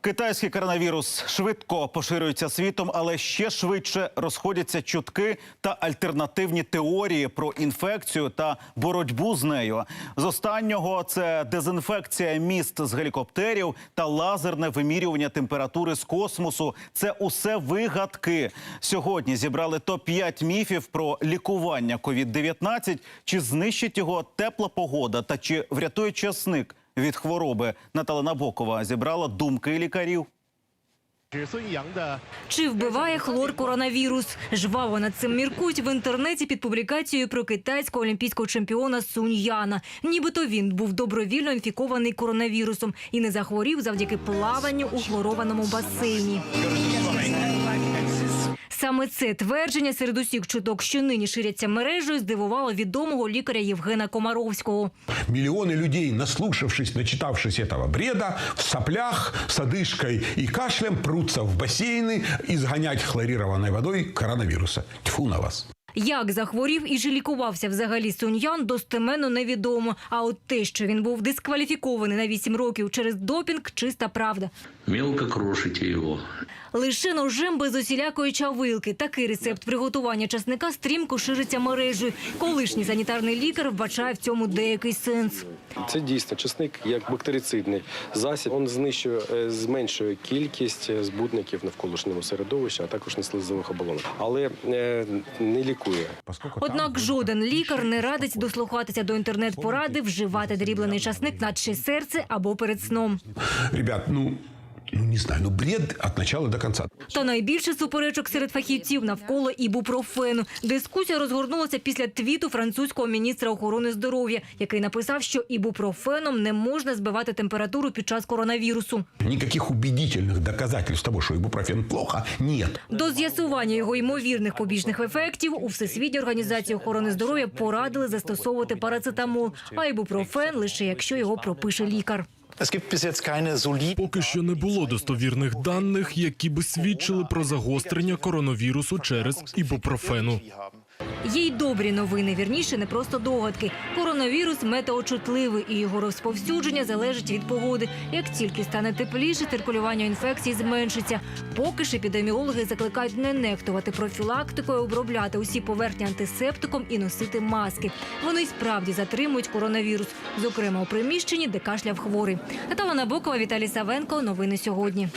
Китайський коронавірус швидко поширюється світом, але ще швидше розходяться чутки та альтернативні теорії про інфекцію та боротьбу з нею. З останнього – це дезінфекція міст з гелікоптерів та лазерне вимірювання температури з космосу. Це усе вигадки. Сьогодні зібрали топ-5 міфів про лікування COVID-19. Чи знищить його тепла погода та чи врятує часник від хвороби? Наталя Набокова зібрала думки лікарів. Чи вбиває хлор коронавірус? Жваво над цим міркують в інтернеті під публікацією про китайського олімпійського чемпіона Сунь Яна. Нібито він був добровільно інфікований коронавірусом і не захворів завдяки плаванню у хлорованому басейні. Саме це твердження серед усіх чуток, що нині ширяться мережею, здивувало відомого лікаря Євгена Комаровського. Миллионы людей, наслушавшись, начитавшись этого бреда, в соплях, с одышкой и кашлем прутся в бассейны изгонять хлорированной водой коронавируса. Тьфу на вас. Як захворів і чи лікувався взагалі Сунь Ян, достеменно невідомо. А от те, що він був дискваліфікований на 8 років через допінг – чиста правда. Мелко крошите його. Лише ножем без усілякої чавилки. Такий рецепт приготування часника стрімко шириться мережею. Колишній санітарний лікар вбачає в цьому деякий сенс. Це дійсно часник як бактерицидний засіб. Він зменшує кількість збудників навколишнього середовища, а також на слизових оболонок. Але не лікує. Однак жоден лікар не радить дослухатися до інтернет-поради, вживати дріблений часник наче серце або перед сном. Ребят, не знаю, бред от начала до конца. Та найбільше суперечок серед фахівців навколо ібупрофену. Дискусія розгорнулася після твіту французького міністра охорони здоров'я, який написав, що ібупрофеном не можна збивати температуру під час коронавірусу. Никаких убедительных доказательств того, что ибупрофен плохо, нет. До з'ясування його ймовірних побічних ефектів у Всесвітній організації охорони здоров'я порадили застосовувати парацетамол, а ібупрофен лише якщо його пропише лікар. Поки що не було достовірних даних, які би свідчили про загострення коронавірусу через ібупрофену. Є й добрі новини, вірніше, не просто догадки. Коронавірус метеочутливий і його розповсюдження залежить від погоди. Як тільки стане тепліше, циркулювання інфекцій зменшиться. Поки ж епідеміологи закликають не нехтувати профілактикою, обробляти усі поверхні антисептиком і носити маски. Вони й справді затримують коронавірус, зокрема у приміщенні, де кашляв хворий. Наталя Набокова, Віталій Савенко. Новини сьогодні.